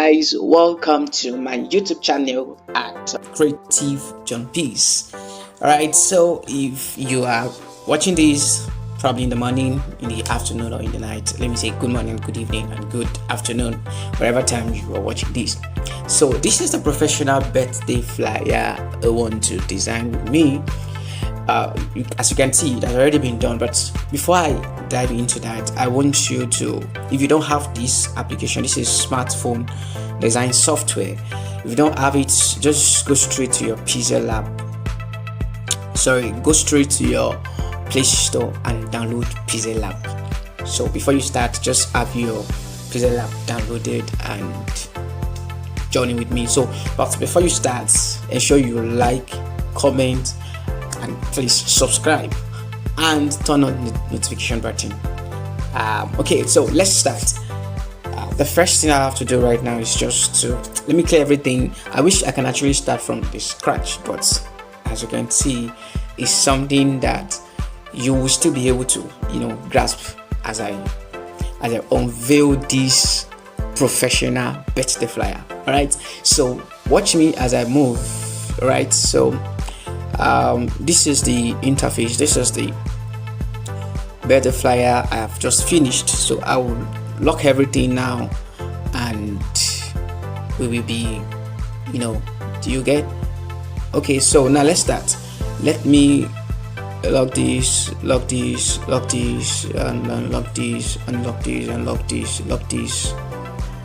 guys, welcome to my YouTube channel at Creative John Peace. Alright, so if you are watching this probably in the morning, in the afternoon, or in the night, let me say good morning, good evening, and good afternoon, wherever time you are watching this. So this is the professional birthday flyer I want to design with me. As you can see, it has already been done, but before I dive into that, I want you to, if you don't have this application, this is smartphone design software. If you don't have it, just go straight to your Pixel Lab. Go straight to your Play Store and download Pixel Lab. So before you start, just have your Pixel Lab downloaded and join in with me. But before you start, ensure you like, comment, and please subscribe and turn on the notification button. Okay, so let's start. The first thing I have to do right now is just to let me clear everything. I wish I can actually start from the scratch, but as you can see, it's something that you will still be able to grasp as I unveil this professional birthday flyer. All right, so watch me as I move. All right, so this is the interface. This is the birthday flyer I have just finished. So I will lock everything now, and we will be, do you get? Okay, so now let's start. Let me lock this, lock this, lock this, and unlock this, unlock this, unlock this, lock this,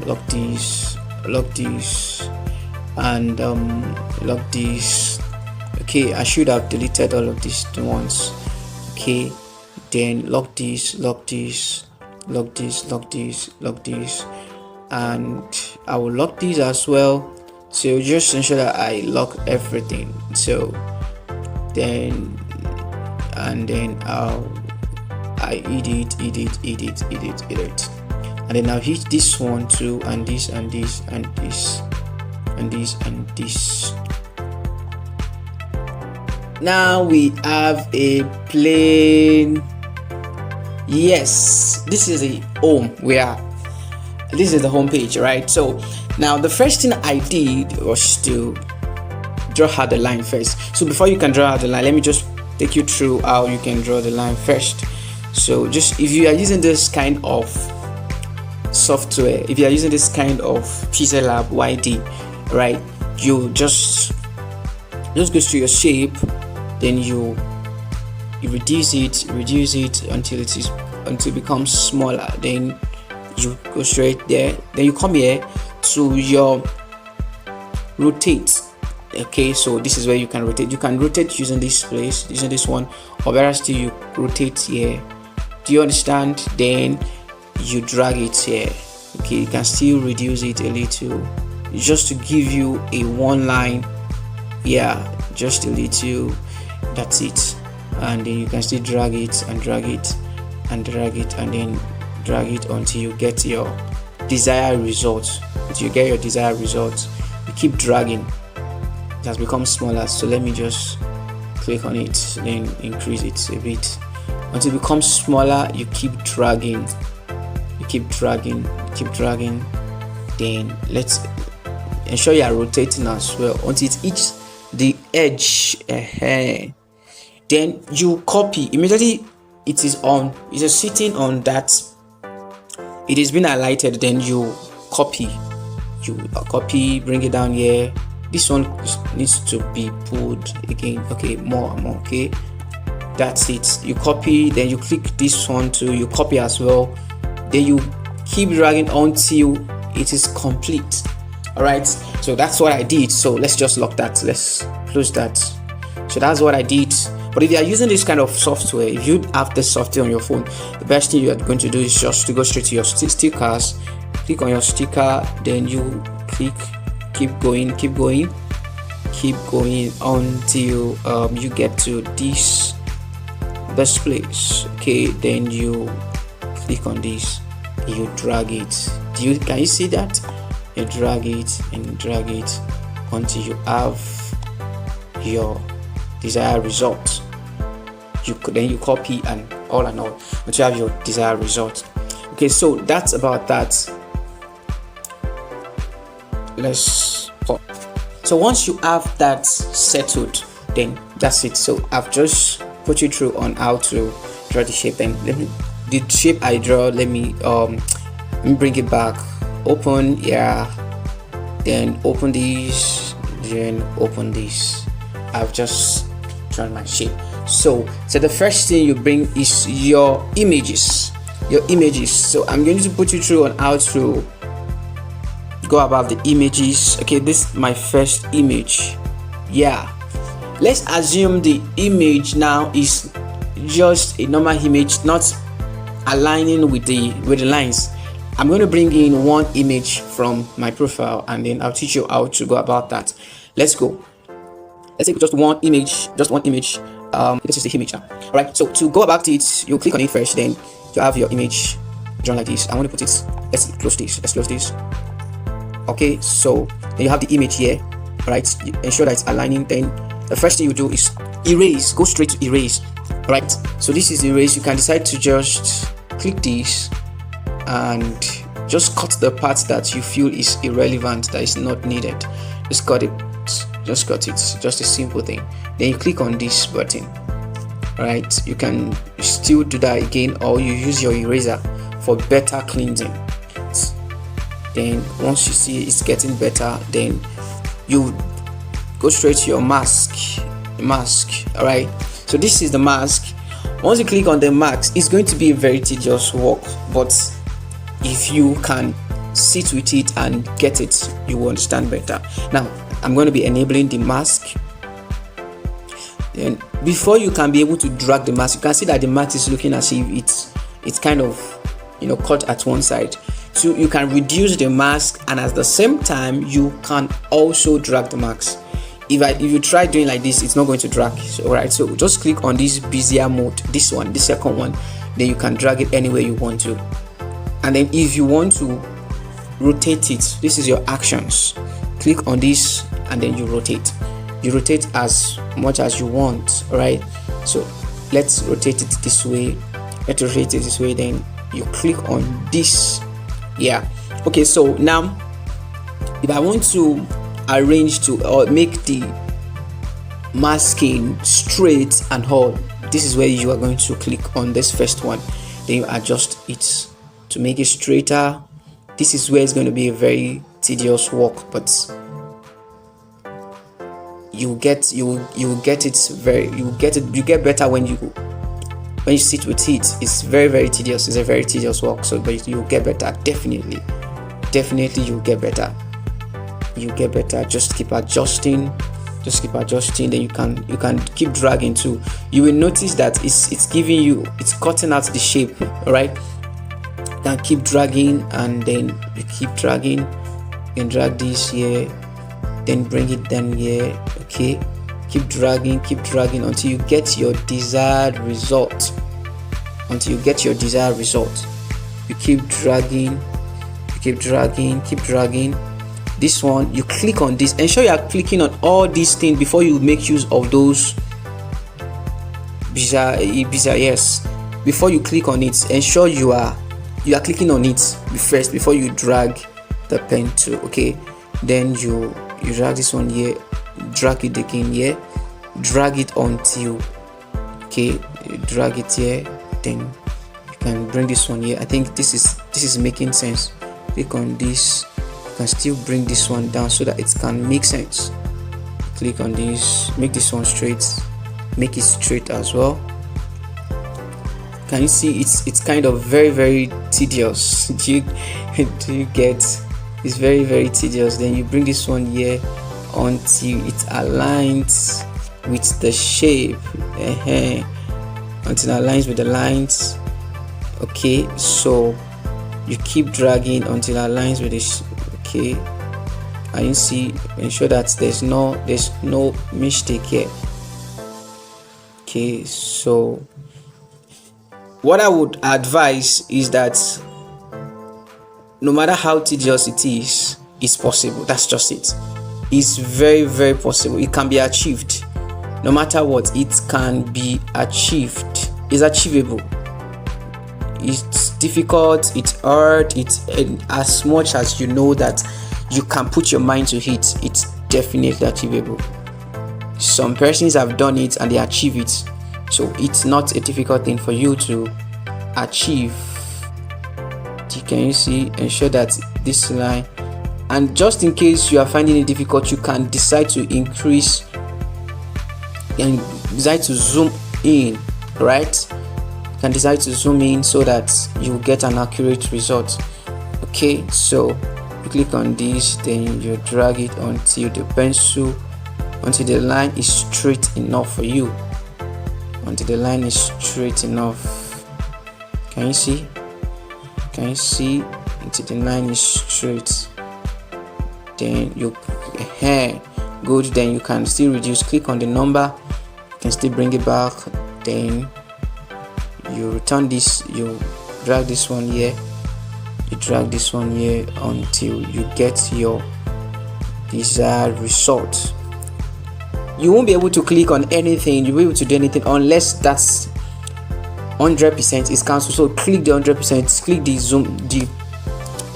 lock this, lock this, and lock this. Okay, I should have deleted all of these ones. Okay, then lock this, lock this, lock this, lock this, lock this, and I will lock these as well. So just ensure that I lock everything. So then I edit, and then I'll hit this one too, and this, and this, and this, and this, and this. Now we have a plain. Yes, this is the home. This is the home page, right? So now the first thing I did was to draw out the line first. So before you can draw out the line, let me just take you through how you can draw the line first. So just if you are using this kind of software, if you are using this kind of Pixel Lab YD, right, you just go to your shape, then you reduce it until it becomes smaller. Then you go straight there. Then you come here to your rotate. Okay, so this is where you can rotate. You can rotate using this place, using this one, or better still, you rotate here. Do you understand? Then you drag it here. Okay, you can still reduce it a little, just to give you a one line. Yeah, just a little. That's it. And then you can still drag it and drag it and drag it, and then drag it until you get your desired result. Until you get your desired result, you keep dragging. It has become smaller, so let me just click on it, then increase it a bit until it becomes smaller. You keep dragging, then let's ensure you are rotating as well until it hits the edge. Then you copy immediately. It is sitting on that, it is being highlighted. Then you copy, bring it down here. This one needs to be pulled again. Okay, more and more. Okay, that's it. You copy, then you click this one too, you copy as well. Then you keep dragging until it is complete. All right, so that's what I did. So let's just lock that, let's close that. So that's what I did. But if you are using this kind of software, if you have this software on your phone, the best thing you are going to do is just to go straight to your stickers, click on your sticker, then you click, keep going until you get to this place. Okay, then you click on this, you drag it. Can you see that? You drag it and drag it until you have your desired result. Then you copy and all until you have your desired result. Okay, so that's about that. let's pause. So once you have that settled, then that's it. So I've just put you through on how to draw the shape. Then the shape I draw, let me bring it back. Open, yeah, then open this, then open this. I've just drawn my shape. So the first thing you bring is your images. So I'm going to put you through on how to go about the images. Okay, this is my first image. Yeah, let's assume the image now is just a normal image, not aligning with the lines. I'm going to bring in one image from my profile, and then I'll teach you how to go about that. Let's go. Let's take just one image. This is the image now. All right, so to go about it, you click on it first, then you have your image drawn like this. I want to put it, let's close this. Okay, so then you have the image here. All right, you ensure that it's aligning. Then the first thing you do is erase. Go straight to erase. All right, so this is erase. You can decide to just click this and just cut the part that you feel is irrelevant, that is not needed. Just cut it. Just a simple thing. Then you click on this button. All right, you can still do that again, or you use your eraser for better cleansing. Then once you see it's getting better, then you go straight to your mask. All right, so this is the mask. Once you click on the mask, it's going to be a very tedious work, but if you can sit with it and get it, you will understand better. Now I'm going to be enabling the mask. Then before you can be able to drag the mask, you can see that the mask is looking as if it's kind of cut at one side. So you can reduce the mask, and at the same time you can also drag the mask. If you try doing like this, it's not going to drag. So, all right, so just click on this Bezier mode, this second one, then you can drag it anywhere you want to. And then if you want to rotate it, this is your actions. Click on this and then you rotate as much as you want. All right, so let's rotate it this way. Then you click on this. Yeah, okay, so now if I want to arrange to or make the masking straight and all, this is where you are going to click on this first one. Then you adjust it to make it straighter. This is where it's going to be a very tedious work, but you get better when you sit with it. It's very, very tedious. It's a very tedious work, so but you get better. Definitely you'll get better. Just keep adjusting. Then you can keep dragging too. You will notice that it's cutting out the shape. All right, you can keep dragging, and then you keep dragging. You can drag this here, then bring it down here. Okay, keep dragging until you get your desired result. You keep dragging. This one, you click on this. Ensure you are clicking on all these things before you make use of those Bezier. Yes, before you click on it, ensure you are clicking on it first before you drag the pen to. Okay, then you drag this one here, drag it again here, drag it until you drag it here. Then you can bring this one here. I think this is making sense. Click on this. You can still bring this one down so that it can make sense. Click on this, make this one straight, make it straight as well. Can you see it's kind of very, very tedious? Do you get? It's very, very tedious. Then you bring this one here until it aligns with the shape. Until it aligns with the lines. Okay, so you keep dragging until it aligns with this. Okay, and you see, ensure that there's no mistake here. Okay, so what I would advise is that no matter how tedious it is, it's possible. That's just it. It's very, very possible. It can be achieved. No matter what, it can be achieved. It's achievable. It's difficult, it's hard, it's as much as you know that you can put your mind to it, it's definitely achievable. Some persons have done it and they achieve it, so it's not a difficult thing for you to achieve. Can you see? Ensure that this line, and just in case you are finding it difficult, you can decide to increase and decide to zoom in, right? You can decide to zoom in so that you get an accurate result. Okay, so you click on this, then you drag it until the line is straight enough for you. Until the line is straight enough. Can you see? Can you see? Until the line is straight. Then you good. Then you can still reduce. Click on the number. You can still bring it back. Then you return this. You drag this one here. You drag this one here until you get your desired result. You won't be able to click on anything. You won't be able to do anything unless that's 100% is cancelled. So click the 100%. Click the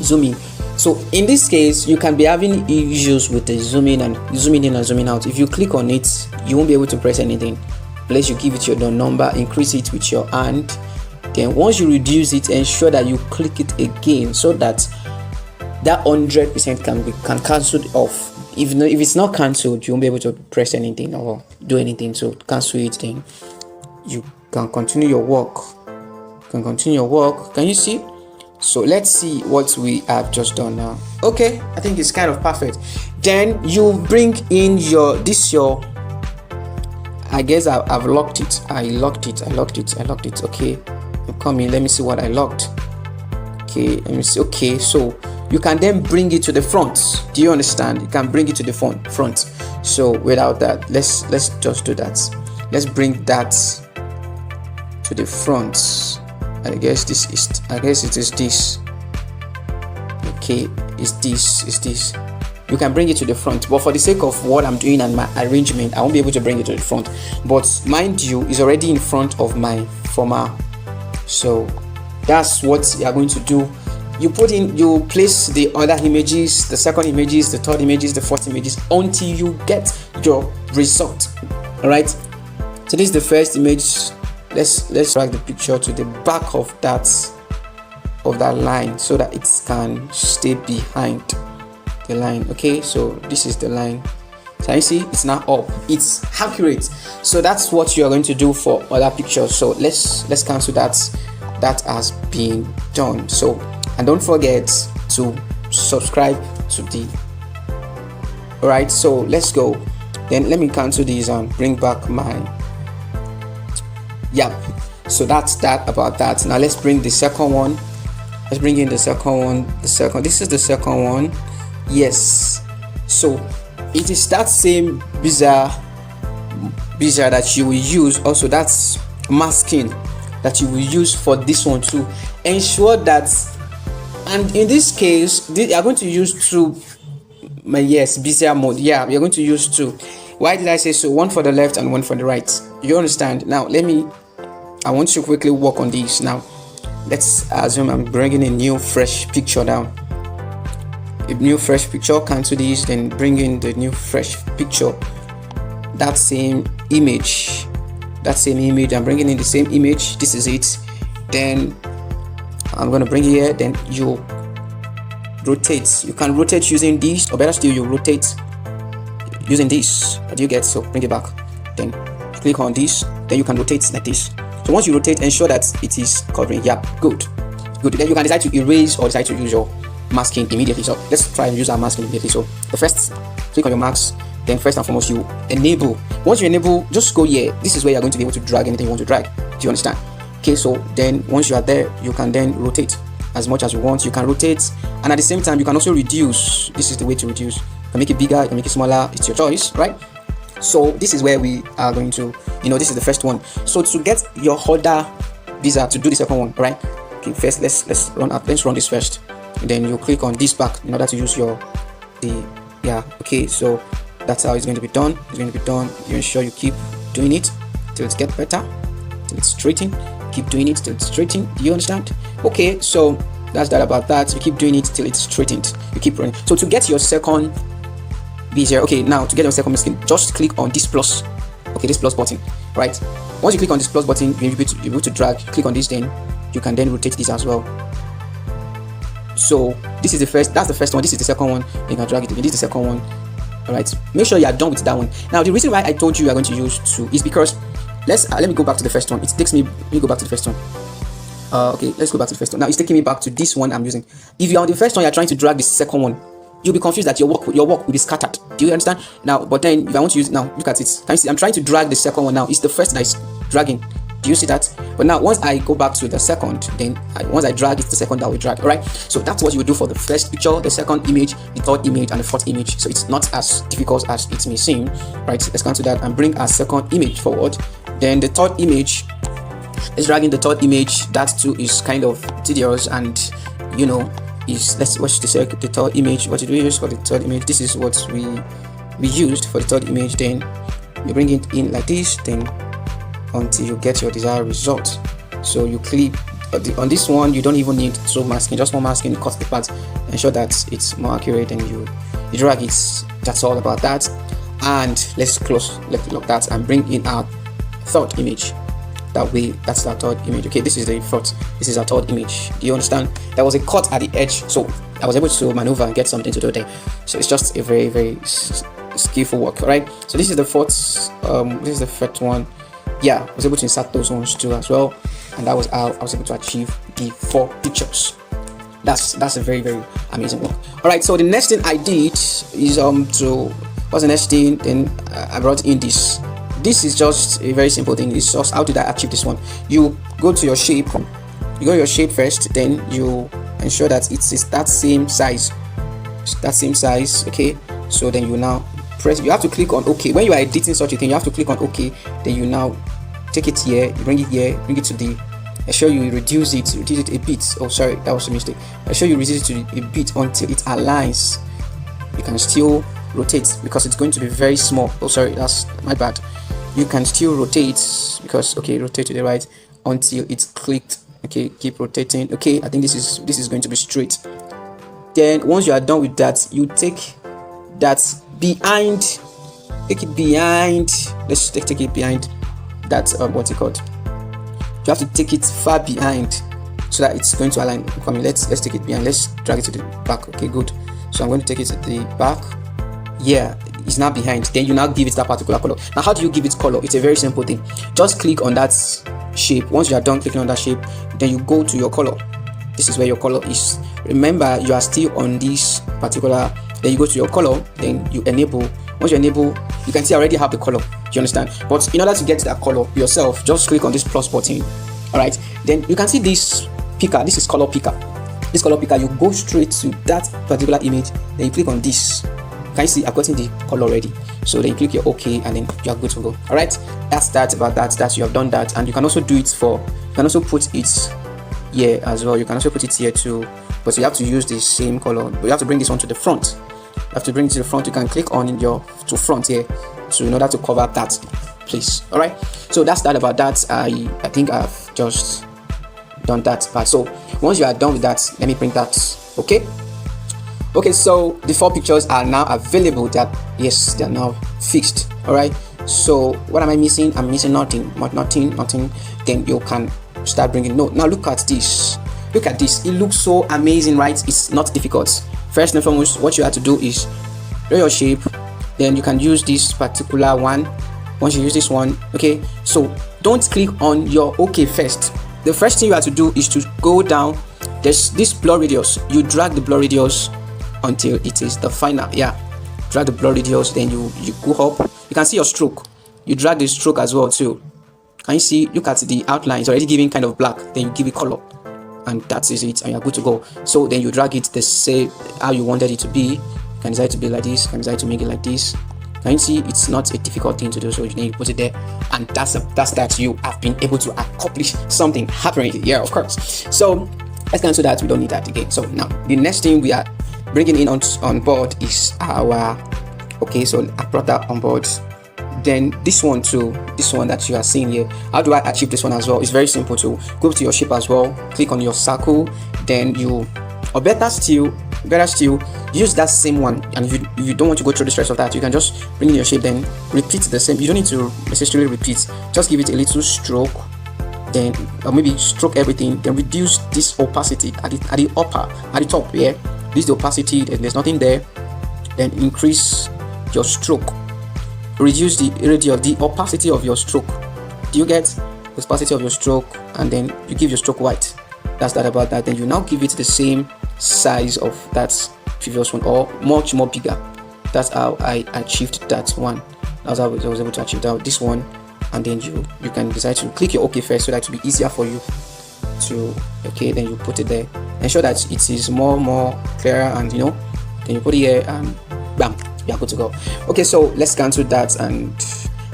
zooming. So in this case, you can be having issues with the zooming and zooming in and zooming out. If you click on it, you won't be able to press anything unless you give it your number, increase it with your hand. Then once you reduce it, ensure that you click it again so that 100% can cancel it off. If it's not cancelled, you won't be able to press anything or do anything. So cancel it, then you can continue your work. Can you see? So let's see what we have just done now. Okay, I think it's kind of perfect. Then you bring in your I guess I've locked it. I locked it. Okay, come in. Let me see what I locked. Okay, let me see. Okay, so you can then bring it to the front. Do you understand? You can bring it to the front. So without that, let's just do that. Let's bring that to the front. I guess it is this. Okay, it's this. You can bring it to the front, but for the sake of what I'm doing and my arrangement, I won't be able to bring it to the front. But mind you, it's already in front of my former. So that's what you are going to do. You place the other images, the second images, the third images, the fourth images until you get your result. All right. So this is the first image. Let's drag the picture to the back of that line so that it can stay behind the line. Okay, so this is the line. So you see, it's now up. It's accurate. So that's what you are going to do for other pictures. So let's cancel that. That has been done. So, and don't forget to subscribe to the. All right. So let's go. Then let me cancel these and bring back my. Yeah, so that's that about that. Now let's bring the second one. Let's bring in the second one. This is the second one. Yes, so it is that same bizarre that you will use. Also, that's masking that you will use for this one to ensure that. And in this case, you are going to use two. Bizarre mode. Yeah, you're going to use two. Why did I say so? One for the left and one for the right. You understand? Now I want you to quickly work on this. Now let's assume I'm bringing a new fresh picture down. A new fresh picture. Cancel this, then bring in the new fresh picture. That same image. I'm bringing in the same image. This is it. Then I'm going to bring it here. Then you rotate. You can rotate using this, or better still, you rotate using this. What do you get? So bring it back. Then click on this. Then you can rotate like this. So once you rotate, ensure that it is covering. Yeah, good. Then you can decide to erase or decide to use your masking immediately. So let's try and use our masking immediately. So the first, click on your marks. Then first and foremost, you enable. Once you enable, just go here. This is where you're going to be able to drag anything you want to drag. Do you understand? Okay, so then once you are there, you can then rotate as much as you want. You can rotate, and at the same time, you can also reduce. This is the way to reduce. You can make it bigger, you can make it smaller. It's your choice, right? So this is where we are going to, this is the first one. So to get your other visa to do the second one, right? Okay, first let's run this first. And then you click on this back in order to use okay, so that's how it's going to be done. You ensure you keep doing it till it gets better, till it's straightened. Keep doing it till it's straightened. Do you understand? Okay, so that's that about that. You keep doing it till it's straightened. you keep running. So to get your second bezier, okay, now to get your second skin, just click on this plus, okay, this plus button, right? Once you click on this plus button, you're able to drag, click on this, then you can then rotate this as well. So this is the first, that's the first one, this is the second one, you can drag it again, this is the second one. All right, make sure you are done with that one. Now the reason why I told you you are going to use two is because let me go back to the first one. It takes me, let me go back to the first one. Okay, let's go back to the first one. Now it's taking me back to this one I'm using. If you're on the first one, you're trying to drag the second one, you'll be confused that your work will be scattered. Do you understand? Now, but then if I want to use, now look at it. Can you see? I'm trying to drag the second one now. It's the first that is dragging. Do you see that? But now once I go back to the second, then once I drag, it's the second that we drag. All right. So that's what you will do for the first picture, the second image, the third image, and the fourth image. So it's not as difficult as it may seem. Right. Let's come to that and bring our second image forward. Then the third image. Let's drag in the third image. That too is kind of tedious, and you know, let's watch the third image. What did we use for the third image? This is what we used for the third image. Then you bring it in like this, then until you get your desired result. So you click on this one, you don't even need so masking, just one masking, cut the part, ensure that it's more accurate, and you drag it. That's all about that. And let's lock that and bring in our third image. That way, that's our third image. Okay, this is the fourth, this is our third image. Do you understand? There was a cut at the edge, so I was able to maneuver and get something to do there. So it's just a very, very skillful work. All right, so this is the fourth, this is the fifth one. Yeah, I was able to insert those ones too as well, and that was how I was able to achieve the 4 pictures. That's a very, very amazing work. All right, so the next thing I did is what's the next thing? Then I brought in this. This is just a very simple thing. It's just, how did I achieve this one? You go to your shape. You go to your shape first, then you ensure that it's that same size. Okay. So then you now press. You have to click on OK. When you are editing such a thing, you have to click on OK. Then you now take it here. You bring it here. Bring it to the. I show you reduce it a bit. Oh, sorry, that was a mistake. I show you reduce it to a bit until it aligns. You can still rotate because it's going to be very small. Oh, sorry, that's my bad. You can still rotate because, okay, rotate to the right until it's clicked. Okay, keep rotating. Okay, I think this is going to be straight. Then once you are done with that, you take that behind, take it behind. Let's take it behind that what's it called? You have to take it far behind so that it's going to align. Come on, let's take it behind. Let's drag it to the back. Okay, good. So I'm going to take it to the back. Yeah, it's now behind. Then you now give it that particular color. Now, how do you give it color? It's a very simple thing. Just click on that shape. Once you are done clicking on that shape, then you go to your color. This is where your color is. Remember, you are still on this particular. Then you go to your color. Then you enable. Once you enable, you can see I already have the color. Do you understand? But in order to get that color yourself, just click on this plus button. All right. Then you can see this picker. This is color picker. This color picker. You go straight to that particular image. Then you click on this. Can you see I've gotten the color already? So then you click your OK, and then you are good to go. All right, that's that about that. That's you have done that, and you can also do it for. You can also put it here as well. You can also put it here too, but you have to use the same color. But you have to bring this one to the front. You have to bring it to the front. You can click on your front here, so in order to cover that place. All right. So that's that about that. I think I've just done that part. So once you are done with that, let me bring that. Okay, so the 4 pictures are now available. That yes, they are now fixed. All right. So what am I missing? I'm missing nothing. Then you can start bringing. No, now look at this. Look at this. It looks so amazing, right? It's not difficult. First and foremost, what you have to do is draw your shape. Then you can use this particular one. Once you use this one, okay. So don't click on your OK first. The first thing you have to do is to go down. There's this blur radius. You drag the blur radius until it is the final. Yeah, drag the blur radius, then you go up. You can see your stroke. You drag the stroke as well too. Can you see? Look at the outline. It's already giving kind of black. Then you give it color, and that is it, and you're good to go. So then you drag it the same how you wanted it to be. You can decide to be like this. You can decide to make it like this. Can you see? It's not a difficult thing to do. So you need to put it there, and that's that. You have been able to accomplish something happening. Yeah, of course. So let's cancel that. We don't need that again. So now the next thing we are bringing in on board is our. Okay, so I brought that on board. Then this one too, this one that you are seeing here, how do I achieve this one as well? It's very simple. To go to your shape as well, click on your circle, then you, or better still, better still, use that same one. And if you don't want to go through the stress of that, you can just bring in your shape, then repeat the same. You don't need to necessarily repeat, just give it a little stroke, then or maybe stroke everything, then reduce this opacity at the top. Yeah, this is the opacity, and there's nothing there. Then increase your stroke, reduce the opacity of your stroke. Do you get the opacity of your stroke? And then you give your stroke white. That's that about that. Then you now give it the same size of that previous one, or much more bigger. That's how I achieved that one. That's how I was able to achieve that this one. And then you can decide to click your OK first, so that it will be easier for you to, okay, then you put it there. Ensure that it is more clearer, and then you put it here, and bam, you are good to go. Okay, so let's cancel that, and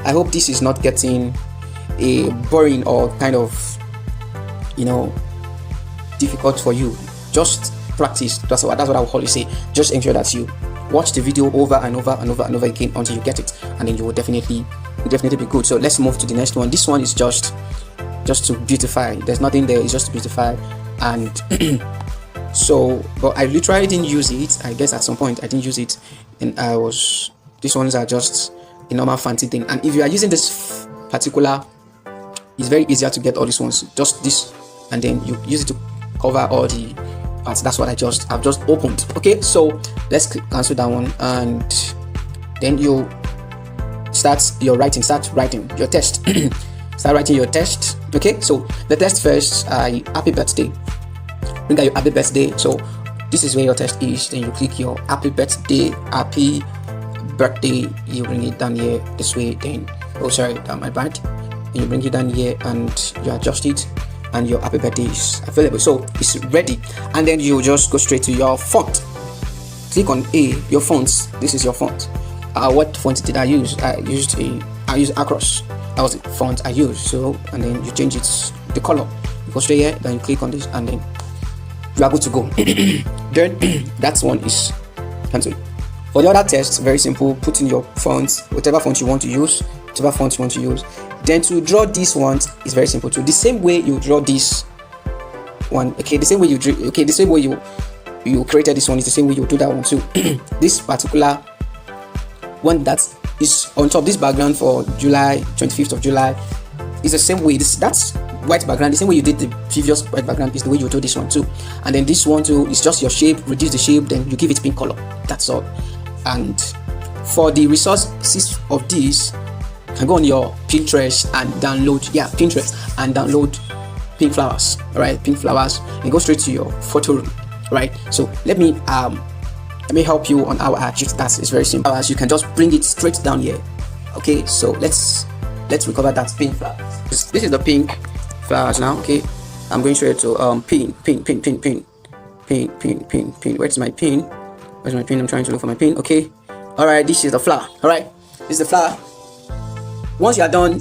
I hope this is not getting a boring or kind of difficult for you. Just practice. That's what I would always say. Just ensure that you watch the video over and over again until you get it, and then you will definitely be good. So let's move to the next one. This one is just to beautify. There's nothing there, it's just to beautify. And so, but I literally didn't use it. I guess at some point I didn't use it, and these ones are just a normal fancy thing. And if you are using this particular, it's very easier to get all these ones, just this, and then you use it to cover all the parts. That's what I've just opened. Okay, so let's cancel that one, and then you start writing your test. Start writing your test. Okay, so the test first, happy birthday. Bring out your happy birthday. So this is where your test is. Then you click your happy birthday. You bring it down here this way. Then my bad. Then you bring it down here and you adjust it, and your happy birthday is available. So it's ready, and then you just go straight to your font. Click on your fonts. This is your font. What font did I use? I used Acros. That was the font I used. So, and then you change it, the color. You go straight here, then you click on this, and then you are good to go. Then that one is cancelled. For the other tests, very simple. Put in your font, whatever font you want to use, Then to draw this one is very simple too. The same way you draw this one, okay, the same way you created this one is the same way you do that one too. This particular one that is on top, this background for July 25th of July is the same way. That's white background. The same way you did the previous white background is the way you do this one too. And then this one too is just your shape. Reduce the shape, then you give it pink color. That's all. And for the resources of this, you can go on your Pinterest and download pink flowers. All right, pink flowers, and go straight to your photo room. Right. So let me help you on how I achieve that. It's very simple. As you can just bring it straight down here. Okay, so let's recover that pink flowers. This is the pink flowers now. Okay, I'm going straight to pin. Where's my pin? I'm trying to look for my pin. Okay, all right, this is the flower. All right, this is the flower. Once you are done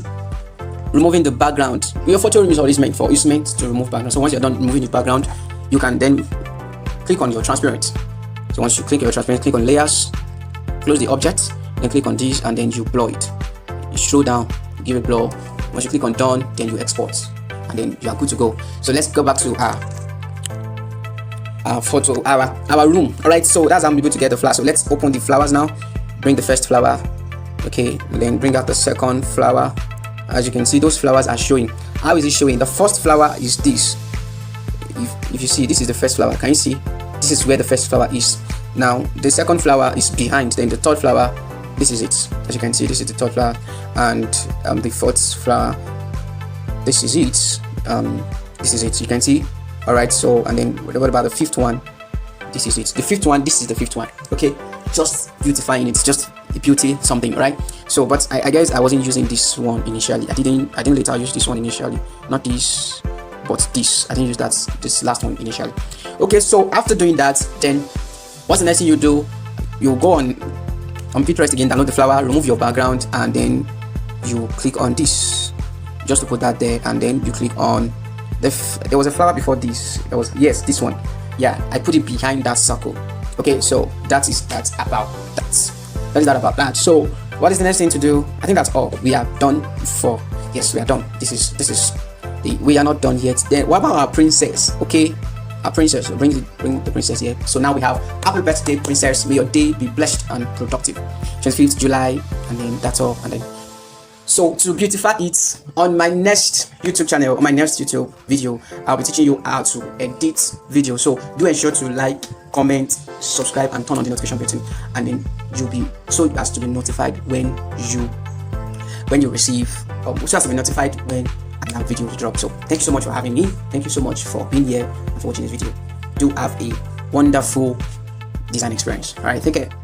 removing the background, your photo room is always meant to remove background. So once you're done removing the background, you can then click on your transparent. So once you click your transparent, click on layers, close the object, then click on this, and then you blur it. You scroll down, give it blur. Once you click on done, then you export, and then you are good to go. So let's go back to our photo, our room. All right, so that's how I'm able to get the flower. So let's open the flowers now. Bring the first flower, okay, and then bring out the second flower. As you can see, those flowers are showing. How is it showing? The first flower is this. If you see, this is the first flower. Can you see? This is where the first flower is. Now the second flower is behind. Then the third flower, this is it. As you can see, this is the third flower, and the fourth flower, this is it. This is it. You can see. All right. So, and then what about the fifth one? This is it. The fifth one. This is the fifth one. Okay. Just beautifying it. Just a beauty something, right? So, but I guess I wasn't using this one initially. I didn't later use this one initially. Not this, but this. I didn't use this last one initially. Okay. So after doing that, then what's the next thing you do? You go on Pinterest again, download the flower, remove your background, and then you click on this just to put that there, and then you click on there was a flower before this. This one. Yeah, I put it behind that circle. Okay, so that's about that. So what is the next thing to do? I think that's all. We are done for. Yes, we are done. This is we are not done yet. Then what about our princess? Okay, a princess. So bring the princess here. So now we have happy birthday, princess. May your day be blessed and productive. 25th July, and then that's all. And then so to beautify it, on my next YouTube channel, on my next YouTube video, I'll be teaching you how to edit videos. So do ensure to like, comment, subscribe, and turn on the notification button, and then you'll be so as to be notified when you receive, so as to be notified when another video will drop. So thank you so much for having me. Thank you so much for being here and for watching this video. Do have a wonderful design experience. All right, take care.